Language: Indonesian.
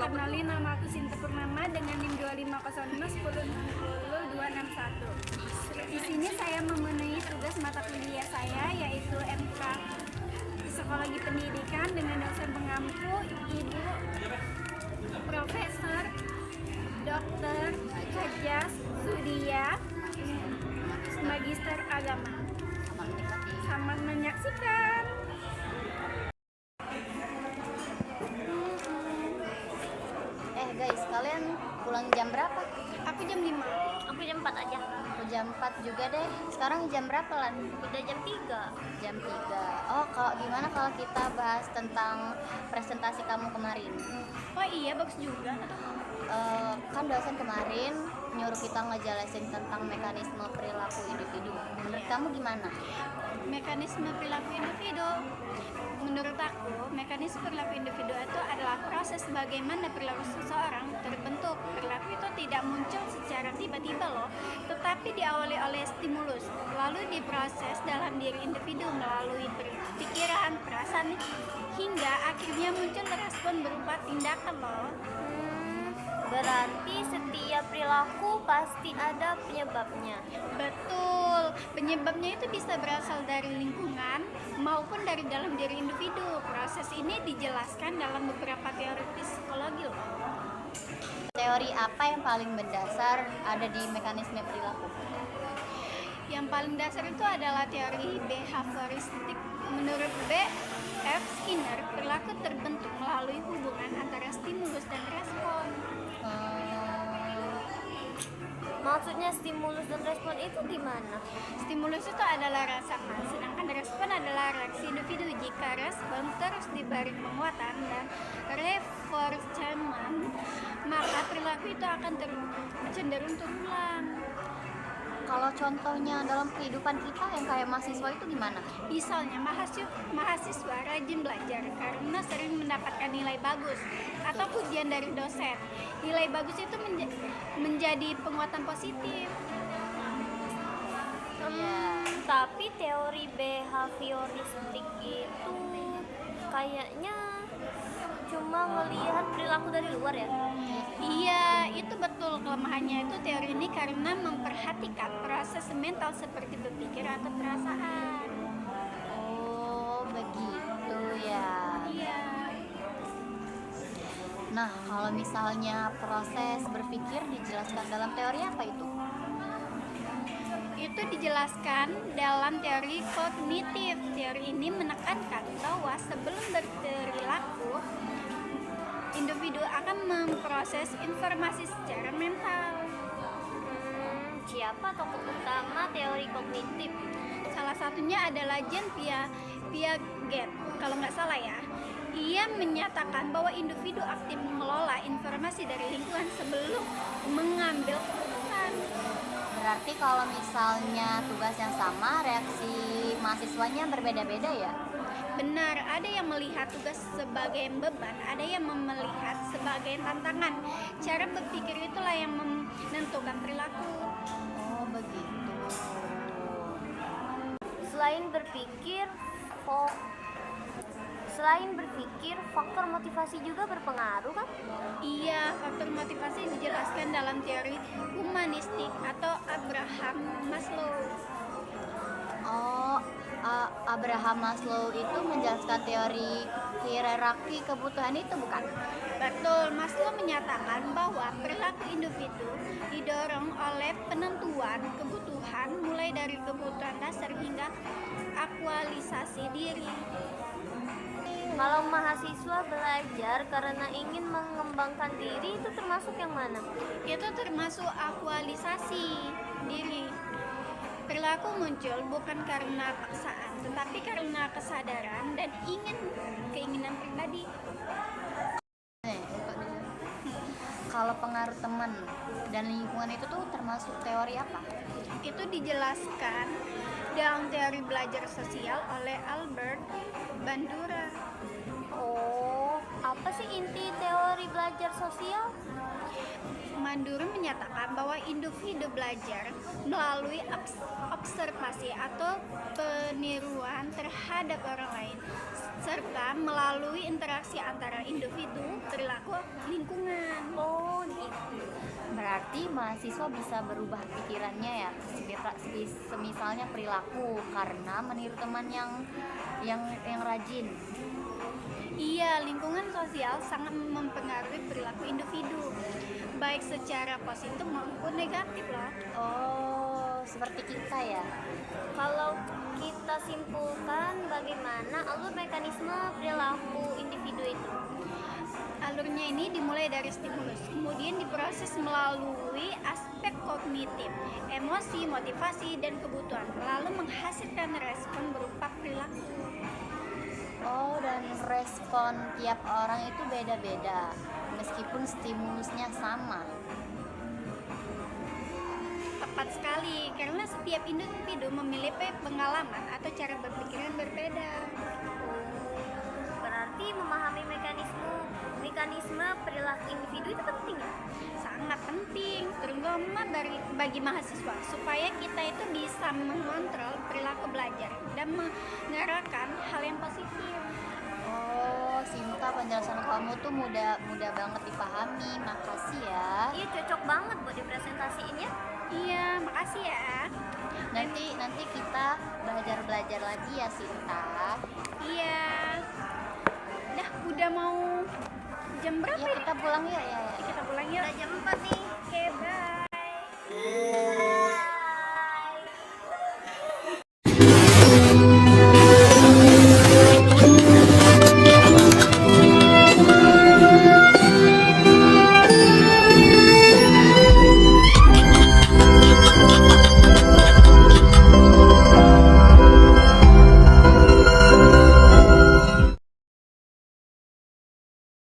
Kenalin, nama aku Sinta Purnama dengan NIM 250510261. Di sini saya memenuhi tugas mata kuliah saya yaitu MK Psikologi Pendidikan dengan dosen pengampu Ibu Profesor Dr. Hajas Sudia, Magister Agama. Selamat menyaksikan. Guys, kalian pulang jam berapa? Aku jam 5. Aku jam 4 aja. Aku jam 4 juga deh. Sekarang jam berapa, Lan? Udah jam 3. Jam 3. Oh, gimana kalau kita bahas tentang presentasi kamu kemarin? Oh iya, bagus juga. Kan dosen kemarin nyuruh kita ngejelasin tentang mekanisme perilaku individu. Menurut kamu gimana? Mekanisme perilaku individu, menurut aku, mekanisme perilaku individu itu adalah proses bagaimana perilaku seseorang terbentuk. Perilaku itu tidak muncul secara tiba-tiba loh, tetapi diawali oleh stimulus, lalu diproses dalam diri individu melalui pikiran, perasaan, hingga akhirnya muncul respon berupa tindakan loh. Berarti setiap perilaku pasti ada penyebabnya. Betul, penyebabnya itu bisa berasal dari lingkungan maupun dari dalam diri individu. Proses ini dijelaskan dalam beberapa teori psikologi loh. Teori apa yang paling mendasar ada di mekanisme perilaku? Yang paling dasar itu adalah teori behavioristik. Menurut B.F. Skinner, perilaku terbentuk melalui hubungan antara stimulus dan respon. Maksudnya stimulus dan respon itu gimana? Stimulus itu adalah rasakan, sedangkan respon adalah reaksi individu. Jika respon terus diberi penguatan dan reinforcement, maka perilaku itu akan cenderung terulang. Kalau contohnya dalam kehidupan kita yang kayak mahasiswa itu gimana? Misalnya mahasiswa rajin belajar karena sering mendapatkan nilai bagus atau pujian dari dosen. Nilai bagus itu menjadi penguatan positif. Tapi teori behavioristik itu kayaknya cuma ngelihat perilaku dari luar ya. Iya, itu betul. Kelemahannya itu teori ini karena memperhatikan proses mental seperti berpikir atau perasaan. Oh, begitu ya. Iya. Nah, kalau misalnya proses berpikir dijelaskan dalam teori apa itu? Itu dijelaskan dalam teori kognitif. Teori ini menekankan bahwa sebelum berperilaku, individu akan memproses informasi secara mental. Siapa tokoh utama teori kognitif? Salah satunya adalah Jean Piaget, kalau nggak salah ya. Ia menyatakan bahwa individu aktif mengelola informasi dari lingkungan sebelum mengambil keputusan. Berarti kalau misalnya tugas yang sama, reaksi mahasiswanya berbeda-beda ya? Benar, ada yang melihat tugas sebagai beban, ada yang melihat sebagai tantangan. Cara berpikir itulah yang menentukan perilaku. Oh, begitu. Selain berpikir, faktor motivasi juga berpengaruh kan? Iya, faktor motivasi dijelaskan dalam teori humanistik atau Abraham Maslow. Oh, Abraham Maslow itu menjelaskan teori hierarki kebutuhan itu bukan? Betul, Maslow menyatakan bahwa perilaku individu didorong oleh penentuan kebutuhan mulai dari kebutuhan dasar hingga aktualisasi diri. Kalau mahasiswa belajar karena ingin mengembangkan diri itu termasuk yang mana? Itu termasuk aktualisasi diri. Perilaku muncul bukan karena paksaan, tetapi karena kesadaran dan keinginan pribadi. Kalau pengaruh teman dan lingkungan itu tuh termasuk teori apa? Itu dijelaskan dalam teori belajar sosial oleh Albert Bandura. Oh, apa sih inti teori belajar sosial? Manduri menyatakan bahwa individu belajar melalui observasi atau peniruan terhadap orang lain, serta melalui interaksi antara individu, perilaku, lingkungan. Oh, gitu. Berarti mahasiswa bisa berubah pikirannya ya, semisalnya perilaku karena meniru teman yang rajin. Iya, lingkungan sosial sangat mempengaruhi perilaku individu, baik secara positif maupun negatif loh. Oh, seperti kita ya. Kalau kita simpulkan bagaimana alur mekanisme perilaku individu itu? Alurnya ini dimulai dari stimulus, kemudian diproses melalui aspek kognitif, emosi, motivasi, dan kebutuhan, lalu menghasilkan respon berupa perilaku. Oh, dan respon tiap orang itu beda-beda meskipun stimulusnya sama. Tepat sekali, karena setiap individu memiliki pengalaman atau cara berpikir yang berbeda. Berarti memahami mekanisme perilaku individu itu penting ya? Sangat penting, terutama bagi mahasiswa, supaya kita itu bisa mengontrol perilaku belajar dan mengarahkan hal yang positif. Oh, Sinta, penjelasan kamu tuh mudah banget dipahami. Makasih ya. Iya, cocok banget buat dipresentasiin ya. Iya, makasih ya. Nanti kita belajar lagi ya, Sinta. Iya. Dah, udah mau jam berapa Ya, ya? kita pulang yuk ya. Kita pulang yuk. Udah jam 4 nih. Oke, bye.